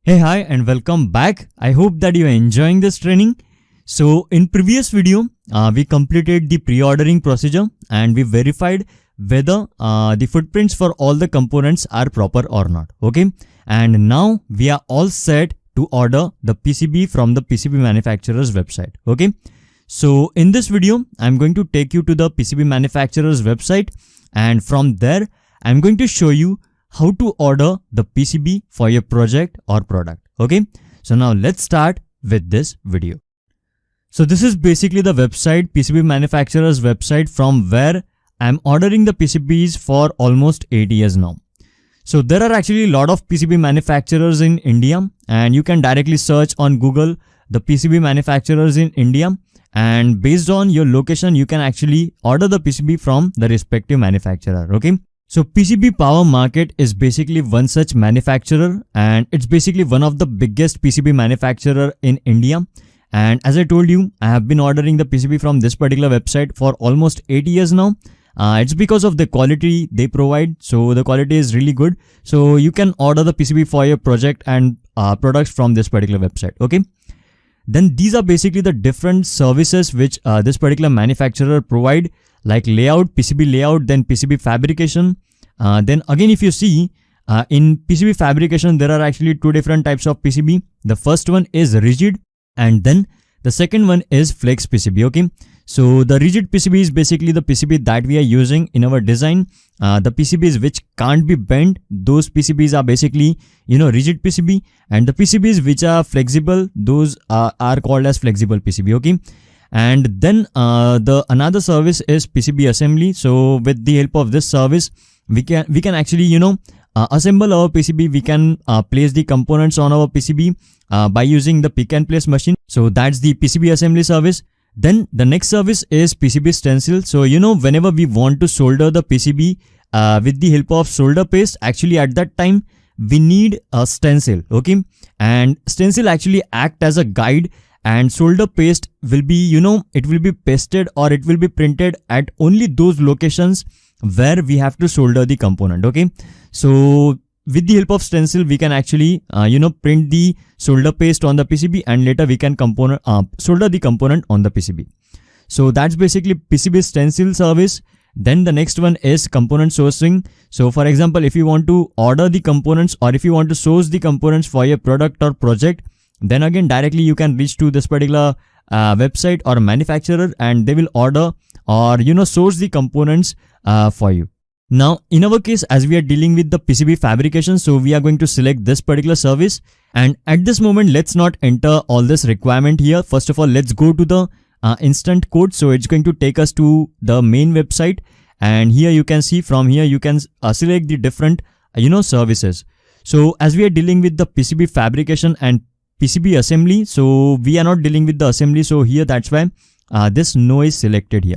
Hey, hi and welcome back. I hope that you are enjoying this training. So in previous video, we completed the pre-ordering procedure and we verified whether the footprints for all the components are proper or not. Okay. And now we are all set to order the PCB from the PCB manufacturer's website. Okay. So in this video, I'm going to take you to the PCB manufacturer's website, and from there, I'm going to show you how to order the PCB for your project or product. Okay, so now let's start with this video. So this is basically the website, PCB manufacturer's website, from where I'm ordering the PCBs for almost 8 years now. So there are actually a lot of PCB manufacturers in India, and you can directly search on Google the PCB manufacturers in India, and based on your location you can actually order the PCB from the respective manufacturer. Okay, so PCB Power Market is basically one such manufacturer, and it's basically one of the biggest PCB manufacturer in India. And as I told you, I have been ordering the PCB from this particular website for almost 8 years now. It's because of the quality they provide. So the quality is really good. So you can order the PCB for your project and products from this particular website. Okay. Then these are basically the different services which this particular manufacturer provide, like layout, PCB layout, then PCB fabrication. Then again, if you see in PCB fabrication, there are actually two different types of PCB. The first one is rigid, and then the second one is flex PCB. Okay, so the rigid PCB is basically the PCB that we are using in our design. The PCBs which can't be bent, those PCBs are basically, rigid PCB, and the PCBs which are flexible, those are called as flexible PCB. Okay, and then the another service is PCB assembly. So with the help of this service, we can actually assemble our PCB. We can place the components on our PCB by using the pick and place machine. So that's the PCB assembly service. Then the next service is PCB stencil. So whenever we want to solder the PCB with the help of solder paste, actually at that time we need a stencil. Okay, and stencil actually act as a guide, and solder paste will be, it will be pasted or it will be printed at only those locations where we have to solder the component. Okay, so with the help of stencil, we can actually print the solder paste on the PCB, and later we can solder the component on the PCB. So that's basically PCB stencil service. Then the next one is component sourcing. So for example, if you want to order the components or if you want to source the components for your product or project, then again directly you can reach to this particular website or manufacturer, and they will order or source the components for you. Now in our case, as we are dealing with the PCB fabrication, so we are going to select this particular service, and at this moment let's not enter all this requirement here. First of all, let's go to the instant code. So it's going to take us to the main website, and here you can see, from here you can select the different services. So as we are dealing with the PCB fabrication and PCB assembly, so we are not dealing with the assembly, so here that's why this no is selected here.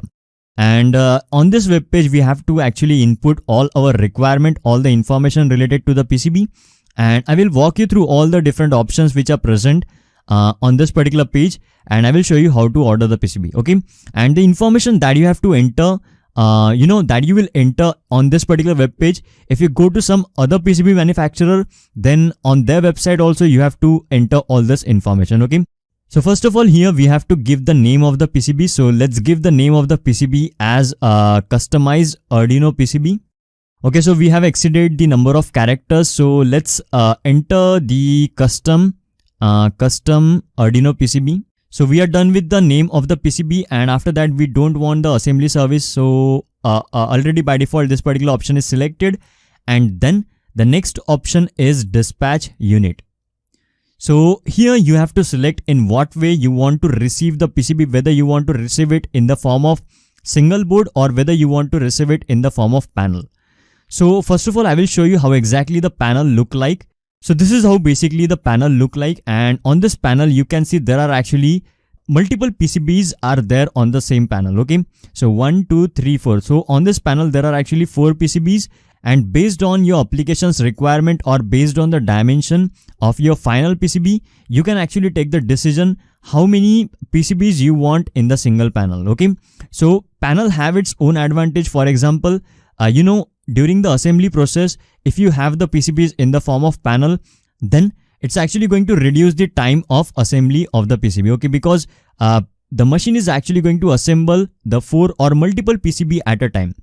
And on this web page, we have to actually input all our requirement, all the information related to the PCB, and I will walk you through all the different options which are present on this particular page, and I will show you how to order the PCB. Okay, and the information that you have to enter, that you will enter on this particular web page. If you go to some other PCB manufacturer, then on their website also you have to enter all this information. Okay, so first of all, here we have to give the name of the PCB. So let's give the name of the PCB as customized Arduino PCB. Okay, so we have exceeded the number of characters, so let's enter the custom Arduino PCB. So we are done with the name of the PCB, and after that we don't want the assembly service. So already by default this particular option is selected, and then the next option is dispatch unit. So here you have to select in what way you want to receive the PCB, whether you want to receive it in the form of single board or whether you want to receive it in the form of panel. So first of all, I will show you how exactly the panel look like. So this is how basically the panel look like, and on this panel you can see there are actually multiple PCBs are there on the same panel. Okay, so 1, 2, 3, 4. So on this panel there are actually 4 PCBs, and based on your application's requirement or based on the dimension of your final PCB, you can actually take the decision how many PCBs you want in the single panel. Okay, so panel have its own advantage. For example, during the assembly process, if you have the PCBs in the form of panel, then it's actually going to reduce the time of assembly of the PCB, okay, because the machine is actually going to assemble the 4 or multiple PCB at a time.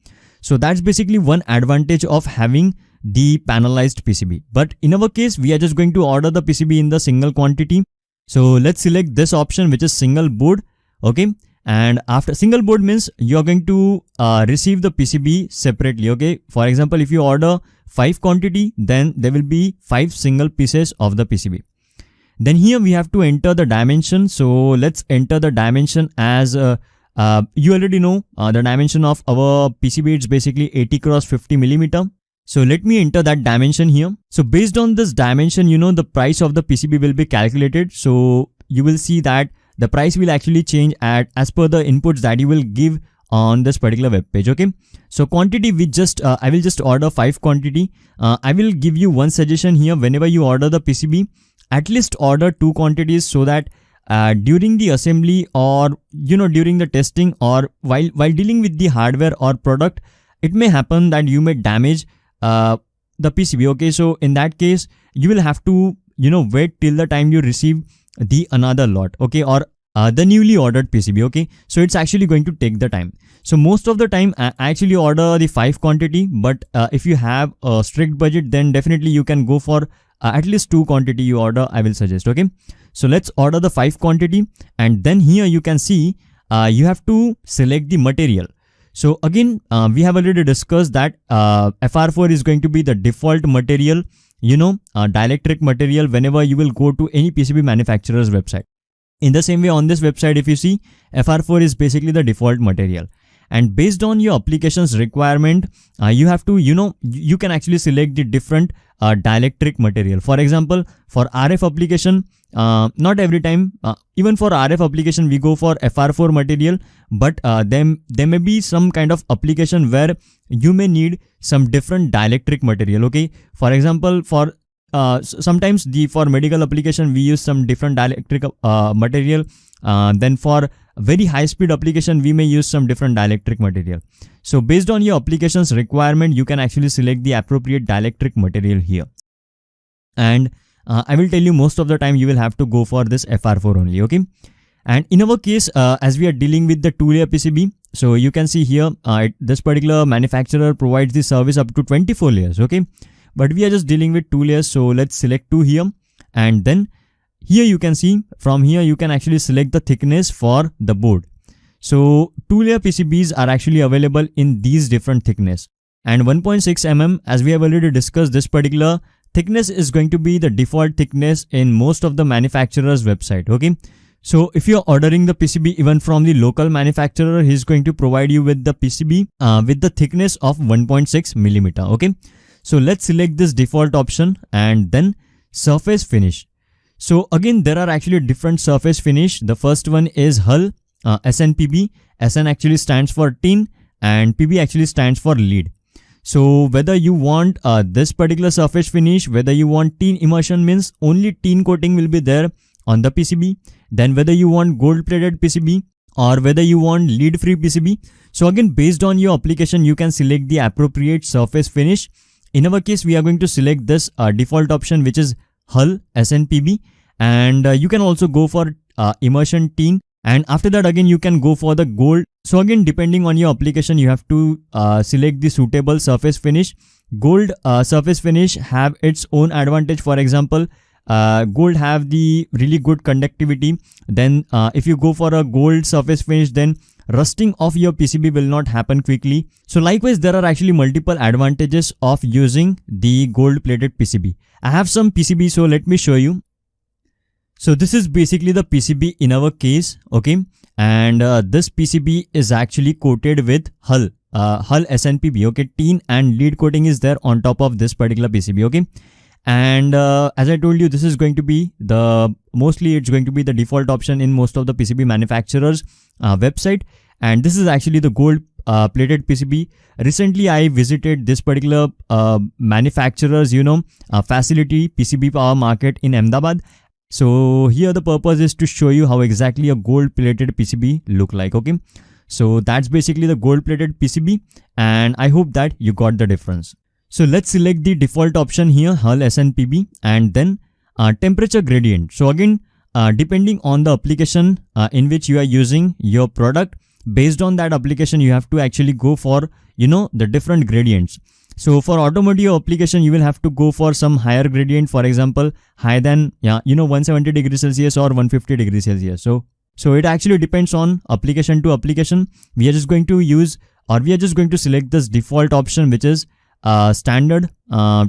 So that's basically one advantage of having the panelized PCB. But in our case, we are just going to order the PCB in the single quantity. So let's select this option, which is single board, okay. And after single board means you are going to receive the PCB separately, okay. For example, if you order 5 quantity, then there will be 5 single pieces of the PCB. Then here we have to enter the dimension. So let's enter the dimension as you already know the dimension of our PCB. It's basically 80 cross 50 millimeter. So let me enter that dimension here. So based on this dimension, you know, the price of the PCB will be calculated. So you will see that the price will actually change as per the inputs that you will give on this particular web page, okay. So quantity, we just I will just order 5 quantity. I will give you one suggestion here. Whenever you order the PCB, at least order 2 quantities, so that during the assembly, or you know, during the testing, or while dealing with the hardware or product, it may happen that you may damage the PCB, okay. So in that case, you will have to, you know, wait till the time you receive the another lot, okay, or the newly ordered PCB, okay. So it's actually going to take the time. So most of the time I actually order the 5 quantity, but if you have a strict budget, then definitely you can go for at least 2 quantity you order, I will suggest, okay. So let's order the 5 quantity, and then here you can see you have to select the material. So again, we have already discussed that FR4 is going to be the default material, you know, dielectric material whenever you will go to any PCB manufacturer's website. In the same way, on this website, if you see, FR4 is basically the default material. And based on your application's requirement, you have to, you know, you can actually select the different dielectric material. For example, for RF application, not every time, even for RF application, we go for FR4 material, but there may be some kind of application where you may need some different dielectric material, okay. For example, for sometimes for medical application, we use some different dielectric material. Then for very high speed application, we may use some different dielectric material. So based on your application's requirement, you can actually select the appropriate dielectric material here. And I will tell you, most of the time you will have to go for this FR4 only, okay. And in our case, as we are dealing with the 2-layer PCB, so you can see here, this particular manufacturer provides the service up to 24 layers, okay. But we are just dealing with 2 layers, so let's select 2 here. And then here you can see, from here you can actually select the thickness for the board. So 2-layer PCBs are actually available in these different thickness. And 1.6 mm, as we have already discussed, this particular thickness is going to be the default thickness in most of the manufacturer's website, okay. So if you're ordering the PCB even from the local manufacturer, he's going to provide you with the PCB with the thickness of 1.6 millimeter, okay. So let's select this default option, and then surface finish. So again, there are actually different surface finish. The first one is hull, SNPB. SN actually stands for tin, and PB actually stands for lead. So whether you want this particular surface finish, whether you want tin immersion, means only tin coating will be there on the PCB. Then whether you want gold plated PCB, or whether you want lead free PCB. So again, based on your application, you can select the appropriate surface finish. In our case, we are going to select this default option, which is hull SNPB, and you can also go for immersion tin, and after that again you can go for the gold. So again, depending on your application, you have to select the suitable surface finish. Gold surface finish have its own advantage. For example, gold have the really good conductivity. Then if you go for a gold surface finish, then rusting of your PCB will not happen quickly. So likewise, there are actually multiple advantages of using the gold plated PCB. I have some PCB, so let me show you. So this is basically the PCB in our case, okay. And this PCB is actually coated with hull SNPB, okay. Tin and lead coating is there on top of this particular PCB, okay. And as I told you, this is going to be mostly it's going to be the default option in most of the PCB manufacturers website. And this is actually the gold plated PCB. Recently I visited this particular manufacturers, you know, facility, PCB Power Market in Ahmedabad. So here the purpose is to show you how exactly a gold plated PCB look like, okay. So that's basically the gold plated PCB, and I hope that you got the difference. So let's select the default option here, hull SNPB, and then temperature gradient. So again, depending on the application in which you are using your product, based on that application you have to actually go for the different gradients. So for automotive application you will have to go for some higher gradient, for example higher than 170 degrees Celsius or 150 degrees Celsius. So it actually depends on application to application. We are just going to use, or we are just going to select this default option, which is standard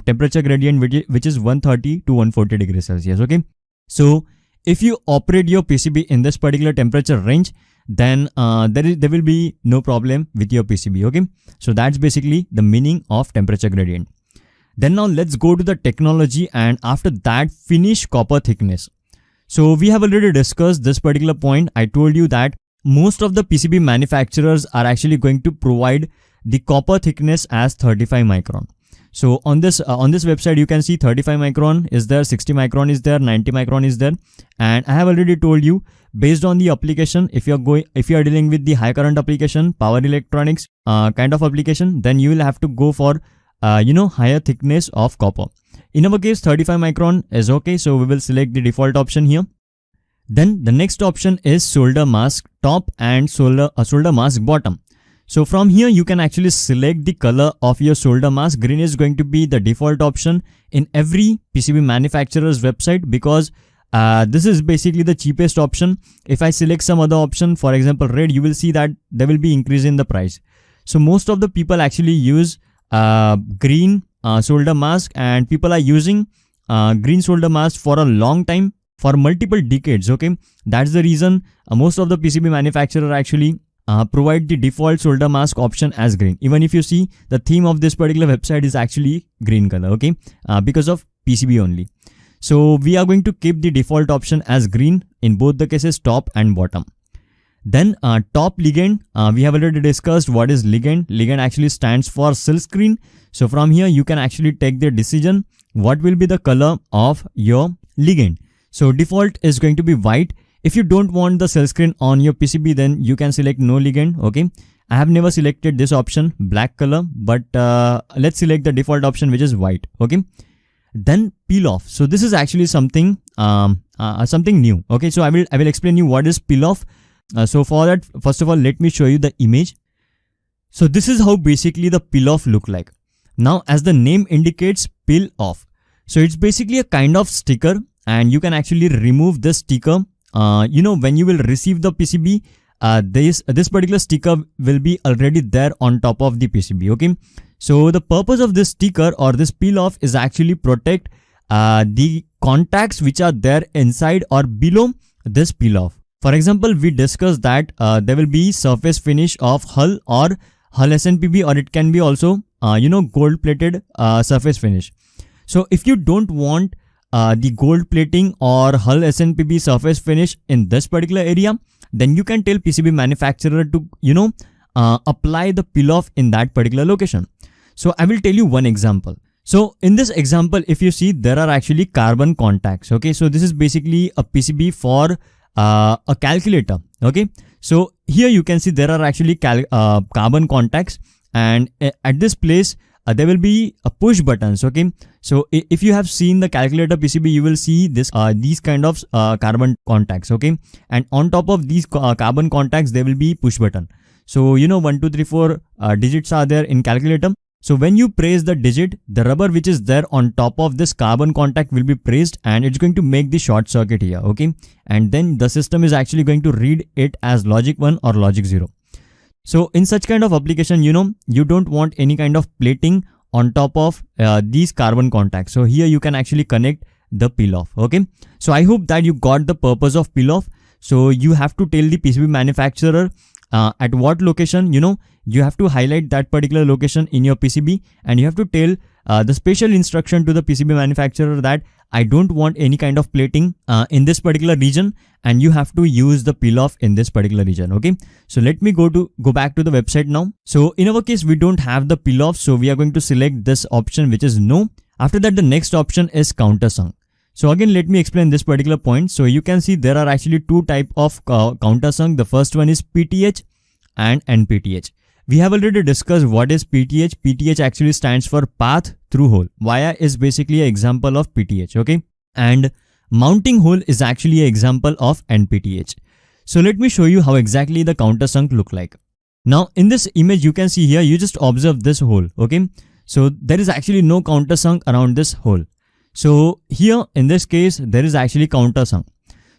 temperature gradient, which is 130 to 140 degrees Celsius. Okay, so if you operate your PCB in this particular temperature range, then there will be no problem with your PCB. Okay, so that's basically the meaning of temperature gradient. Then now let's go to the technology, and after that finish copper thickness. So we have already discussed this particular point. I told you that most of the PCB manufacturers are actually going to provide the copper thickness as 35 micron. So on this website you can see 35 micron is there, 60 micron is there, 90 micron is there. And I have already told you, based on the application, if you are dealing with the high current application, power electronics kind of application, then you will have to go for higher thickness of copper. In our case 35 micron is okay, so we will select the default option here. Then the next option is solder mask top and solder mask bottom. So from here you can actually select the color of your solder mask. Green is going to be the default option in every PCB manufacturer's website, because this is basically the cheapest option. If I select some other option, for example red, you will see that there will be increase in the price. So most of the people actually use green solder mask, and people are using green solder mask for a long time, for multiple decades. Okay, that's the reason most of the PCB manufacturer actually provide the default solder mask option as green. Even if you see, the theme of this particular website is actually green color. Okay, because of PCB only. So we are going to keep the default option as green in both the cases, top and bottom. Then top ligand, we have already discussed what is ligand. Ligand actually stands for silkscreen. So from here you can actually take the decision what will be the color of your ligand. So default is going to be white. If you don't want the silkscreen on your PCB, then you can select no ligand. Okay, I have never selected this option, black color, but let's select the default option, which is white. Okay, then peel off. So this is actually something something new. Okay, so I will explain you what is peel off. So for that, first of all, let me show you the image. So this is how basically the peel off look like. Now, as the name indicates, peel off. So it's basically a kind of sticker, and you can actually remove this sticker. When you will receive the PCB, this particular sticker will be already there on top of the PCB. Okay, so the purpose of this sticker or this peel off is actually protect the contacts which are there inside or below this peel off. For example, we discussed that there will be surface finish of hull or hull SNPB, or it can be also gold plated surface finish. So if you don't want the gold plating or hull SNPB surface finish in this particular area, then you can tell PCB manufacturer to apply the peel off in that particular location. So I will tell you one example. So in this example, if you see, there are actually carbon contacts. Okay, so this is basically a PCB for a calculator. Okay, so here you can see there are actually carbon contacts, and at this place there will be a push buttons. Okay, so if you have seen the calculator PCB, you will see these kind of carbon contacts. Okay, and on top of these carbon contacts there will be push button. So 1 2 3 4 digits are there in calculator. So when you press the digit, the rubber which is there on top of this carbon contact will be pressed, and it's going to make the short circuit here. Okay, and then the system is actually going to read it as logic 1 or logic 0. So in such kind of application, you don't want any kind of plating on top of these carbon contacts. So here you can actually connect the peel off. Okay, so I hope that you got the purpose of peel off. So you have to tell the PCB manufacturer at what location, you have to highlight that particular location in your PCB, and you have to tell the special instruction to the PCB manufacturer that I don't want any kind of plating in this particular region, and you have to use the peel off in this particular region. Okay, so let me go back to the website now. So in our case, we don't have the peel off, so we are going to select this option, which is no. After that, the next option is countersunk. So again, let me explain this particular point. So you can see there are actually two types of countersunk. The first one is PTH and NPTH. We have already discussed what is PTH. PTH actually stands for path through hole. Via is basically an example of PTH. Okay, And mounting hole is actually an example of NPTH. So let me show you how exactly the countersunk look like. Now in this image you can see here, you just observe this hole, okay? So there is actually no countersunk around this hole. So here in this case there is actually countersunk.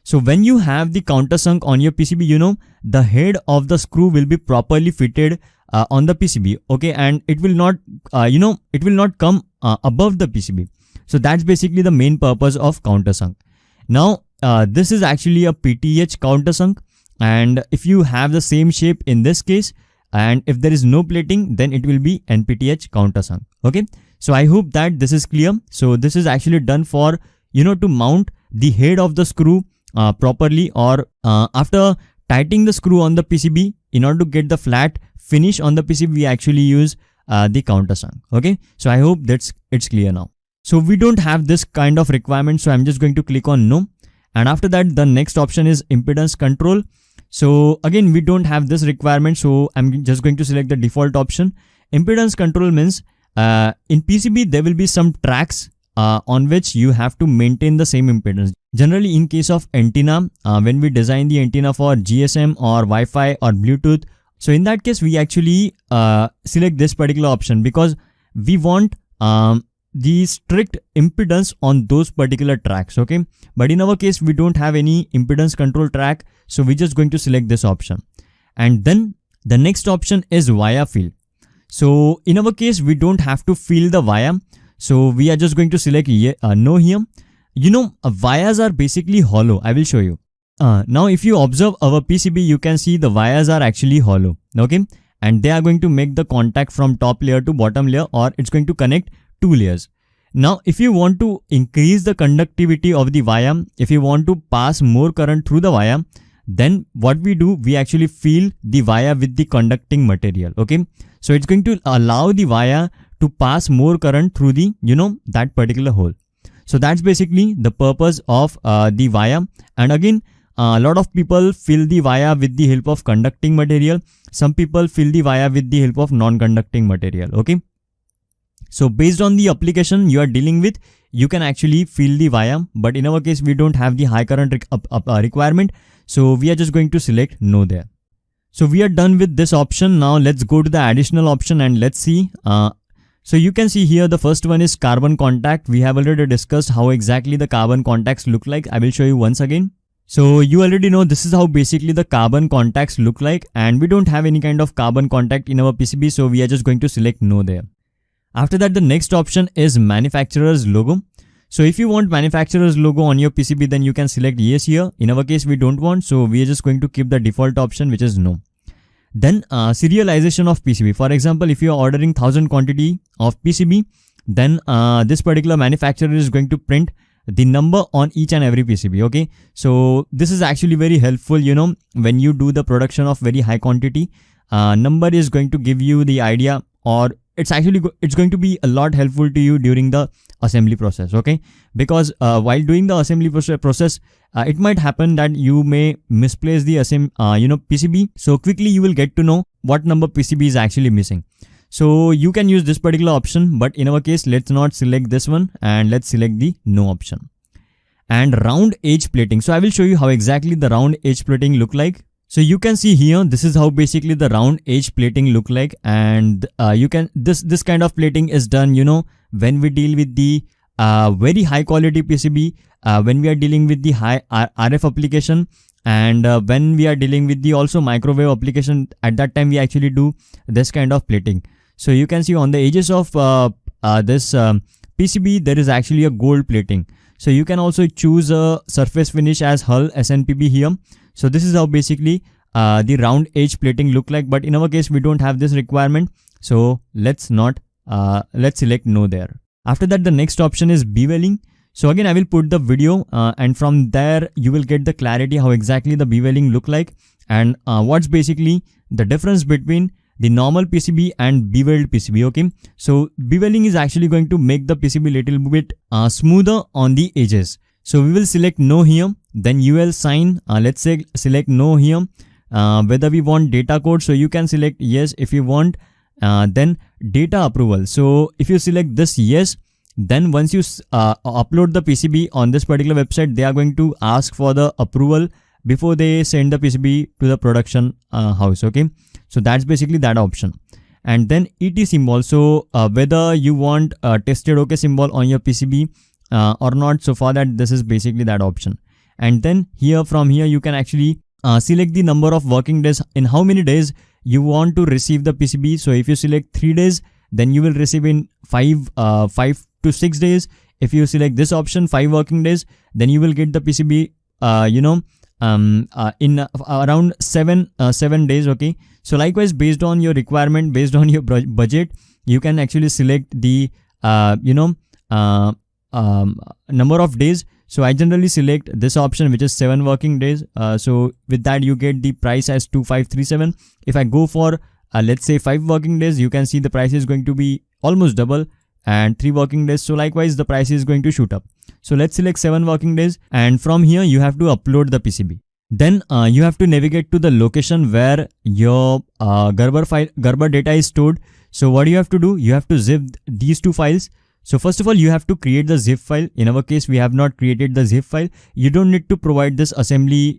So when you have the countersunk on your PCB, you know, the head of the screw will be properly fitted on the PCB, okay? And it will not, it will not come above the PCB. So that's basically the main purpose of countersunk. Now this is actually a PTH countersunk, and if you have the same shape in this case and if there is no plating, then it will be NPTH countersunk, okay? So I hope that this is clear. So this is actually done for, you know, to mount the head of the screw properly, or after tightening the screw on the PCB, in order to get the flat finish on the PCB, we actually use the countersunk, okay? So I hope that's it's clear now. So we don't have this kind of requirement, so I'm just going to click on no. And after that, the next option is impedance control. So again, we don't have this requirement, so I'm just going to select the default option. Impedance control means in PCB there will be some tracks on which you have to maintain the same impedance. Generally in case of antenna, when we design the antenna for GSM or Wi-Fi or Bluetooth, so in that case we actually select this particular option because we want the strict impedance on those particular tracks, okay? But in our case we don't have any impedance control track, so we're just going to select this option. And then the next option is via field. So in our case we don't have to fill the via, so we are just going to select no here. You know, vias are basically hollow. I will show you. Now if you observe our PCB, you can see the vias are actually hollow, okay? And they are going to make the contact from top layer to bottom layer, or it's going to connect two layers. Now if you want to increase the conductivity of the via, if you want to pass more current through the via, then what we do, we actually fill the via with the conducting material, okay? So it's going to allow the via to pass more current through the, you know, that particular hole. So that's basically the purpose of the via. And again, a lot of people fill the via with the help of conducting material. Some people fill the via with the help of non-conducting material, okay? So based on the application you are dealing with, you can actually fill the via, but in our case we don't have the high current requirement, so we are just going to select no there. So we are done with this option. Now let's go to the additional option and let's see. So you can see here the first one is carbon contact. We have already discussed how exactly the carbon contacts look like. I will show you once again. So you already know this is how basically the carbon contacts look like, and we don't have any kind of carbon contact in our PCB, so we are just going to select no there. After that, the next option is manufacturer's logo. So if you want manufacturer's logo on your PCB, then you can select yes here. In our case, we don't want, so we are just going to keep the default option, which is no. Then serialization of PCB. For example, if you are ordering 1000 quantity of PCB, then this particular manufacturer is going to print the number on each and every PCB, okay? So this is actually very helpful, you know, when you do the production of very high quantity. Number is going to give you the idea, or it's going to be a lot helpful to you during the assembly process, okay? Because while doing the assembly process, it might happen that you may misplace the PCB. So quickly you will get to know what number PCB is actually missing. So you can use this particular option, but in our case, let's not select this one and let's select the no option. And round edge plating. So I will show you how exactly the round edge plating look like. So you can see here, this is how basically the round edge plating look like, and this kind of plating is done, you know, when we deal with the very high quality PCB, when we are dealing with the high RF application, and when we are dealing with the also microwave application. At that time we actually do this kind of plating. So you can see on the edges of this PCB there is actually a gold plating. So you can also choose a surface finish as hull SNPB here. So this is how basically the round edge plating look like, but in our case we don't have this requirement, so let's select no there. After that, the next option is beveling. So again, I will put the video and from there you will get the clarity how exactly the beveling look like, and what's basically the difference between the normal PCB and beveled PCB, okay? So beveling is actually going to make the PCB little bit smoother on the edges. So we will select no here, then UL sign, let's say select no here. Whether we want data code, so you can select yes if you want. Then data approval, so if you select this yes, Then once you upload the PCB on this particular website, they are going to ask for the approval before they send the PCB to the production house. Okay, so that's basically that option. And then ET symbol, so whether you want tested OK symbol on your PCB or not. So for that, this is basically that option. And then here, from here, you can actually select the number of working days, in how many days you want to receive the PCB. So if you select 3 days, then you will receive in 5 to 6 days. If you select this option, 5 working days, then you will get the PCB in around 7 days. Okay, so likewise, based on your requirement, based on your budget, you can actually select the number of days. So I generally select this option, which is 7 working days. So with that, you get the price as 2537. If I go for let's say 5 working days, you can see the price is going to be almost double, and 3 working days, so likewise the price is going to shoot up. So let's select 7 working days, and from here you have to upload the PCB. Then you have to navigate to the location where your Gerber data is stored. So what you have to do, you have to zip these 2 files. So first of all, you have to create the zip file. In our case, we have not created the zip file. You don't need to provide this assembly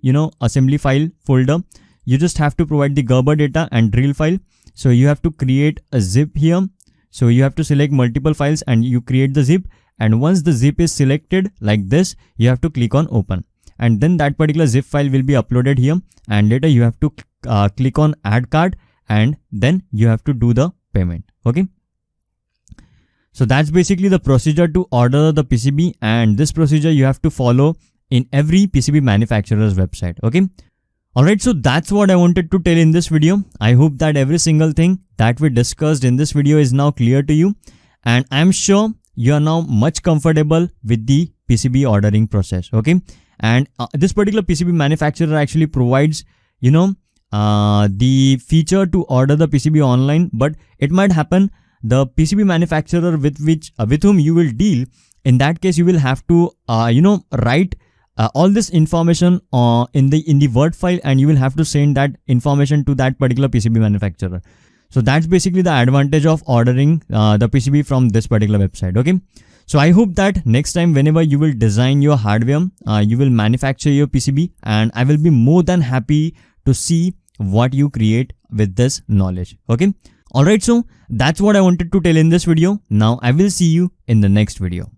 file folder. You just have to provide the Gerber data and drill file. So you have to create a zip here. So you have to select multiple files and you create the zip. And once the zip is selected like this, you have to click on open. And then that particular zip file will be uploaded here. And later you have to click on add cart, and then you have to do the payment. Okay. So that's basically the procedure to order the PCB, and this procedure you have to follow in every PCB manufacturer's website. Okay. Alright, so that's what I wanted to tell in this video. I hope that every single thing that we discussed in this video is now clear to you, and I'm sure you are now much comfortable with the PCB ordering process. Okay. And this particular PCB manufacturer actually provides, the feature to order the PCB online, but it might happen the PCB manufacturer with whom you will deal, in that case you will have to write all this information in the Word file, and you will have to send that information to that particular PCB manufacturer. So that's basically the advantage of ordering the PCB from this particular website. Okay. So I hope that next time whenever you will design your hardware, you will manufacture your PCB, and I will be more than happy to see what you create with this knowledge. Okay. Alright, so that's what I wanted to tell in this video. Now I will see you in the next video.